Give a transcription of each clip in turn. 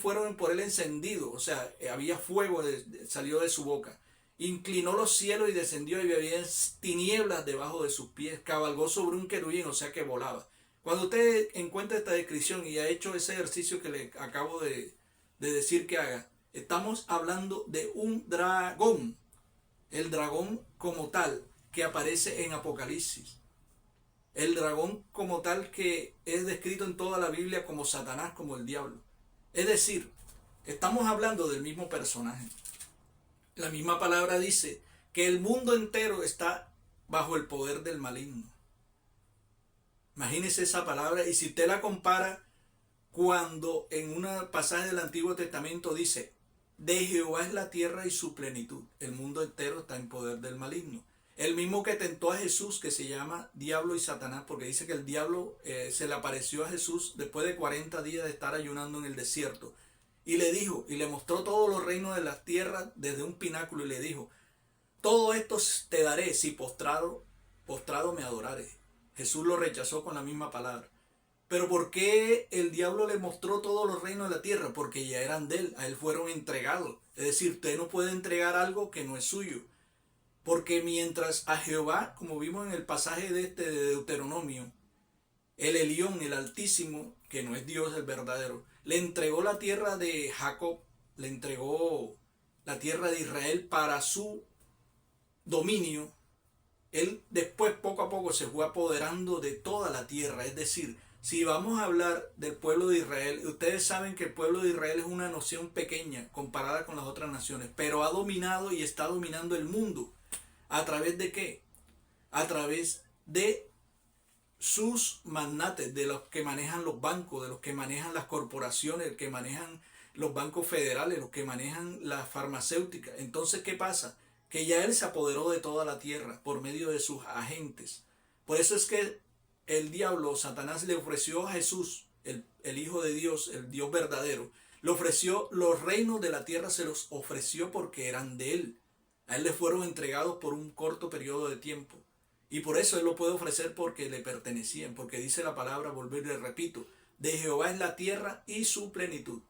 fueron por él encendidos, o sea, había fuego, salió de su boca. Inclinó los cielos y descendió y había tinieblas debajo de sus pies. Cabalgó sobre un querubín, o sea que volaba. Cuando usted encuentra esta descripción y ha hecho ese ejercicio que le acabo de decir que haga, estamos hablando de un dragón. El dragón como tal que aparece en Apocalipsis. El dragón como tal que es descrito en toda la Biblia como Satanás, como el diablo. Es decir, estamos hablando del mismo personaje. La misma palabra dice que el mundo entero está bajo el poder del maligno. Imagínese esa palabra y si usted la compara cuando en una pasaje del Antiguo Testamento dice, de Jehová es la tierra y su plenitud, el mundo entero está en poder del maligno. El mismo que tentó a Jesús, que se llama Diablo y Satanás, porque dice que el diablo se le apareció a Jesús después de 40 días de estar ayunando en el desierto. Y le dijo, y le mostró todos los reinos de la tierra desde un pináculo y le dijo, todo esto te daré si postrado me adorares. Jesús lo rechazó con la misma palabra. Pero ¿por qué el diablo le mostró todos los reinos de la tierra? Porque ya eran de él, a él fueron entregados. Es decir, usted no puede entregar algo que no es suyo. Porque mientras a Jehová, como vimos en el pasaje de Deuteronomio, el Elión, el Altísimo, que no es Dios el verdadero, le entregó la tierra de Jacob, le entregó la tierra de Israel para su dominio, él después poco a poco se fue apoderando de toda la tierra. Es decir, si vamos a hablar del pueblo de Israel, ustedes saben que el pueblo de Israel es una nación pequeña comparada con las otras naciones, pero ha dominado y está dominando el mundo. ¿A través de qué? A través de sus magnates, de los que manejan los bancos, de los que manejan las corporaciones, los que manejan los bancos federales, los que manejan las farmacéuticas. Entonces, ¿qué pasa? Que ya él se apoderó de toda la tierra por medio de sus agentes. Por eso es que el diablo, Satanás, le ofreció a Jesús, el Hijo de Dios, el Dios verdadero, le ofreció los reinos de la tierra, se los ofreció porque eran de él. A él le fueron entregados por un corto periodo de tiempo. Y por eso él lo puede ofrecer porque le pertenecían, porque dice la palabra, volver y le repito, de Jehová es la tierra y su plenitud.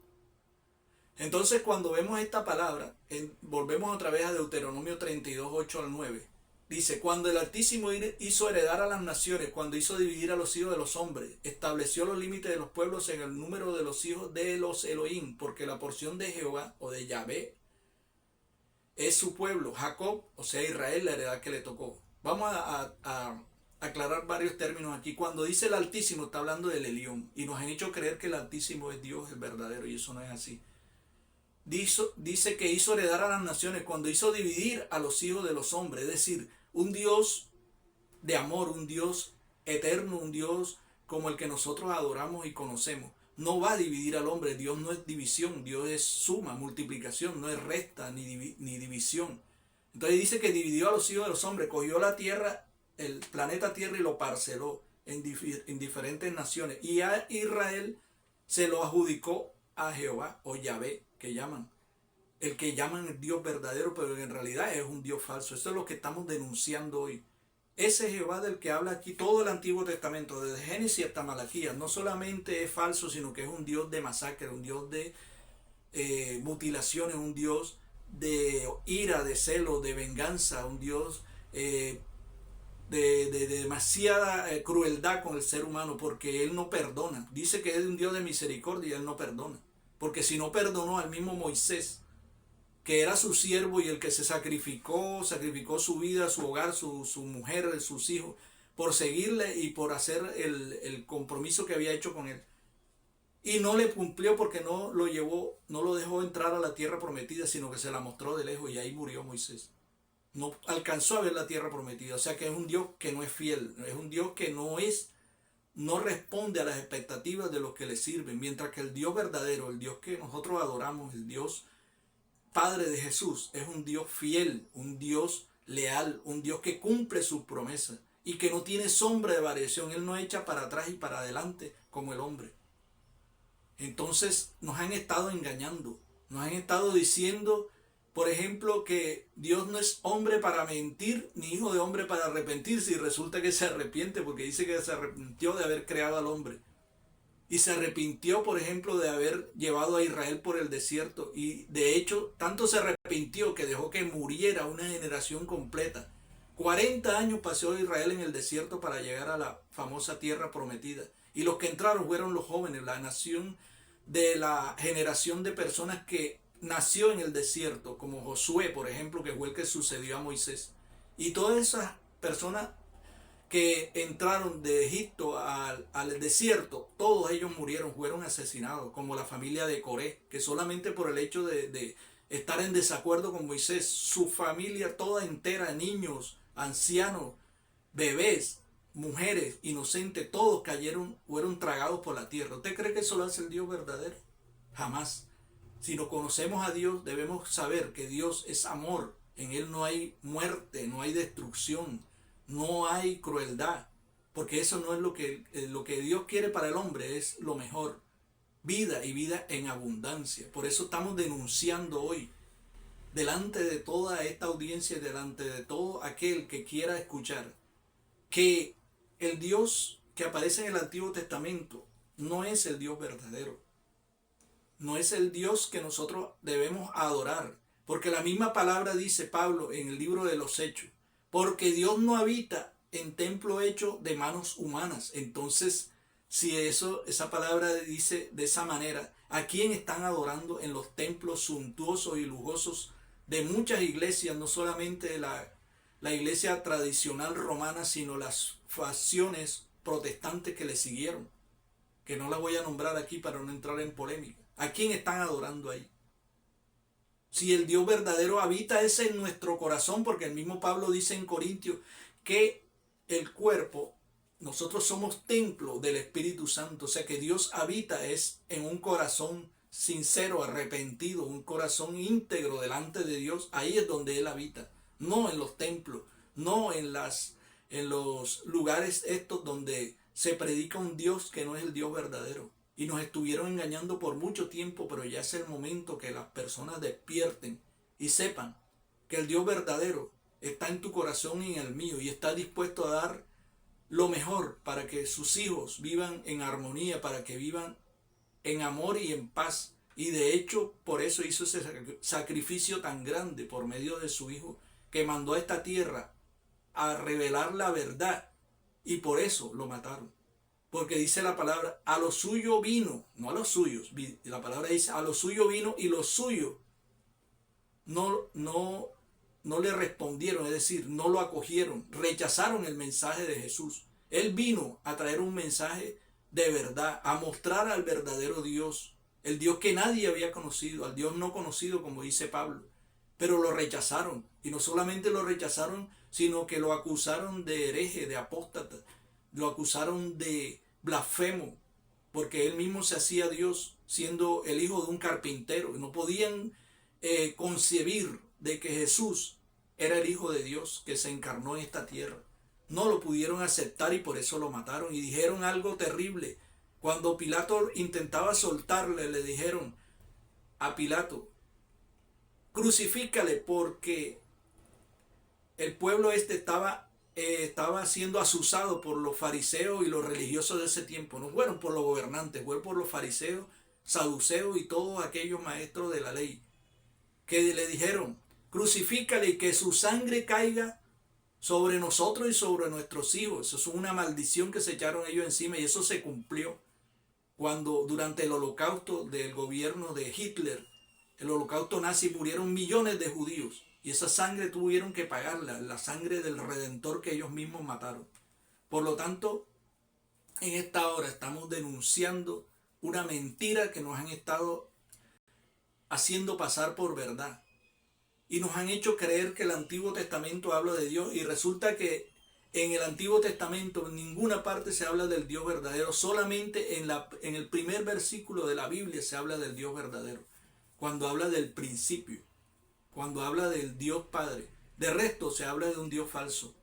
Entonces cuando vemos esta palabra, volvemos otra vez a Deuteronomio 32, 8 al 9. Dice, cuando el Altísimo hizo heredar a las naciones, cuando hizo dividir a los hijos de los hombres, estableció los límites de los pueblos en el número de los hijos de los Elohim, porque la porción de Jehová o de Yahvé es su pueblo, Jacob, o sea Israel, la heredad que le tocó. Vamos a aclarar varios términos aquí. Cuando dice el Altísimo está hablando del Elión y nos han hecho creer que el Altísimo es Dios, el verdadero, y eso no es así. Dice que hizo heredar a las naciones cuando hizo dividir a los hijos de los hombres, es decir, un Dios de amor, un Dios eterno, un Dios como el que nosotros adoramos y conocemos. No va a dividir al hombre, Dios no es división, Dios es suma, multiplicación, no es resta ni división. Entonces dice que dividió a los hijos de los hombres, cogió la tierra, el planeta Tierra y lo parceló en diferentes naciones. Y a Israel se lo adjudicó a Jehová o Yahvé, que llaman. El que llaman el Dios verdadero, pero en realidad es un Dios falso. Eso es lo que estamos denunciando hoy. Ese Jehová del que habla aquí todo el Antiguo Testamento, desde Génesis hasta Malaquías, no solamente es falso, sino que es un Dios de masacre, un Dios de mutilaciones, un Dios de ira, de celo, de venganza, un Dios de demasiada crueldad con el ser humano, porque Él no perdona. Dice que es un Dios de misericordia y Él no perdona. Porque si no perdonó al mismo Moisés, que era su siervo y el que se sacrificó su vida, su hogar, su mujer, sus hijos, por seguirle y por hacer el compromiso que había hecho con él. Y no le cumplió porque no lo llevó, no lo dejó entrar a la tierra prometida, sino que se la mostró de lejos y ahí murió Moisés. No alcanzó a ver la tierra prometida. O sea que es un Dios que no es fiel, es un Dios que no responde a las expectativas de los que le sirven. Mientras que el Dios verdadero, el Dios que nosotros adoramos, el Dios Padre de Jesús, es un Dios fiel, un Dios leal, un Dios que cumple sus promesas y que no tiene sombra de variación. Él no echa para atrás y para adelante como el hombre. Entonces nos han estado engañando, nos han estado diciendo, por ejemplo, que Dios no es hombre para mentir, ni hijo de hombre para arrepentirse, y resulta que se arrepiente porque dice que se arrepintió de haber creado al hombre. y se arrepintió, por ejemplo, de haber llevado a Israel por el desierto. Y de hecho, tanto se arrepintió que dejó que muriera una generación completa. 40 años pasó Israel en el desierto para llegar a la famosa tierra prometida. Y los que entraron fueron los jóvenes, la nación de la generación de personas que nació en el desierto, como Josué, por ejemplo, que fue el que sucedió a Moisés. Y todas esas personas que entraron de Egipto al desierto, todos ellos murieron, fueron asesinados, como la familia de Coré, que solamente por el hecho de estar en desacuerdo con Moisés, su familia toda entera, niños, ancianos, bebés, mujeres, inocentes, todos cayeron, fueron tragados por la tierra. ¿Usted cree que eso lo hace el Dios verdadero? Jamás. Si no conocemos a Dios, debemos saber que Dios es amor. En Él no hay muerte, no hay destrucción, no hay crueldad. Porque eso no es lo que Dios quiere para el hombre, es lo mejor. Vida y vida en abundancia. Por eso estamos denunciando hoy, delante de toda esta audiencia y delante de todo aquel que quiera escuchar, que el Dios que aparece en el Antiguo Testamento no es el Dios verdadero. No es el Dios que nosotros debemos adorar. Porque la misma palabra dice Pablo en el libro de los Hechos. Porque Dios no habita en templo hecho de manos humanas. Entonces, si esa palabra dice de esa manera, ¿a quién están adorando en los templos suntuosos y lujosos de muchas iglesias? No solamente la iglesia tradicional romana, sino las facciones protestantes que le siguieron, que no la voy a nombrar aquí para no entrar en polémica. ¿A quién están adorando ahí? Si el Dios verdadero habita ese en nuestro corazón, porque el mismo Pablo dice en Corintios que el cuerpo, nosotros somos templo del Espíritu Santo, o sea que Dios habita es en un corazón sincero, arrepentido, un corazón íntegro delante de Dios. Ahí es donde Él habita, no en los templos, no en los lugares estos donde se predica un Dios que no es el Dios verdadero. Y nos estuvieron engañando por mucho tiempo, pero ya es el momento que las personas despierten y sepan que el Dios verdadero está en tu corazón y en el mío y está dispuesto a dar lo mejor para que sus hijos vivan en armonía, para que vivan en amor y en paz. Y de hecho, por eso hizo ese sacrificio tan grande por medio de su Hijo, que mandó a esta tierra a revelar la verdad, y por eso lo mataron. Porque dice la palabra, a lo suyo vino, no a los suyos. La palabra dice, a lo suyo vino y los suyos no le respondieron, es decir, no lo acogieron, rechazaron el mensaje de Jesús. Él vino a traer un mensaje de verdad, a mostrar al verdadero Dios, el Dios que nadie había conocido, al Dios no conocido, como dice Pablo. Pero lo rechazaron, y no solamente lo rechazaron, sino que lo acusaron de hereje, de apóstata. Lo acusaron de blasfemo, porque él mismo se hacía Dios siendo el hijo de un carpintero. No podían concebir de que Jesús era el Hijo de Dios que se encarnó en esta tierra. No lo pudieron aceptar y por eso lo mataron. Y dijeron algo terrible. Cuando Pilato intentaba soltarle, le dijeron a Pilato, crucifícale, porque el pueblo estaba siendo asusado por los fariseos y los religiosos de ese tiempo. No fueron por los gobernantes, fueron por los fariseos, saduceos y todos aquellos maestros de la ley, que le dijeron, crucifícale y que su sangre caiga sobre nosotros y sobre nuestros hijos. Eso es una maldición que se echaron ellos encima, y eso se cumplió cuando durante el holocausto del gobierno de Hitler, el holocausto nazi, murieron millones de judíos. Y esa sangre tuvieron que pagarla, la sangre del Redentor que ellos mismos mataron. Por lo tanto, en esta hora estamos denunciando una mentira que nos han estado haciendo pasar por verdad. Y nos han hecho creer que el Antiguo Testamento habla de Dios, y resulta que en el Antiguo Testamento en ninguna parte se habla del Dios verdadero, solamente en el primer versículo de la Biblia se habla del Dios verdadero, cuando habla del principio, cuando habla del Dios Padre. De resto se habla de un Dios falso.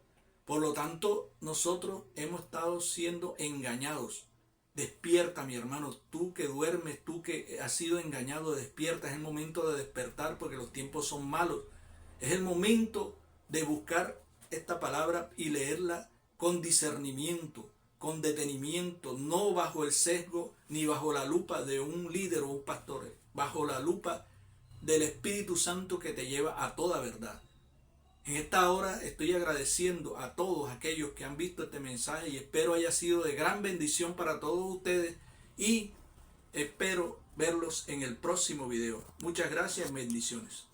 Por lo tanto, nosotros hemos estado siendo engañados. Despierta, mi hermano, tú que duermes, tú que has sido engañado, despierta. Es el momento de despertar, porque los tiempos son malos. Es el momento de buscar esta palabra y leerla con discernimiento, con detenimiento, no bajo el sesgo ni bajo la lupa de un líder o un pastor, bajo la lupa del Espíritu Santo que te lleva a toda verdad. En esta hora estoy agradeciendo a todos aquellos que han visto este mensaje y espero haya sido de gran bendición para todos ustedes y espero verlos en el próximo video. Muchas gracias y bendiciones.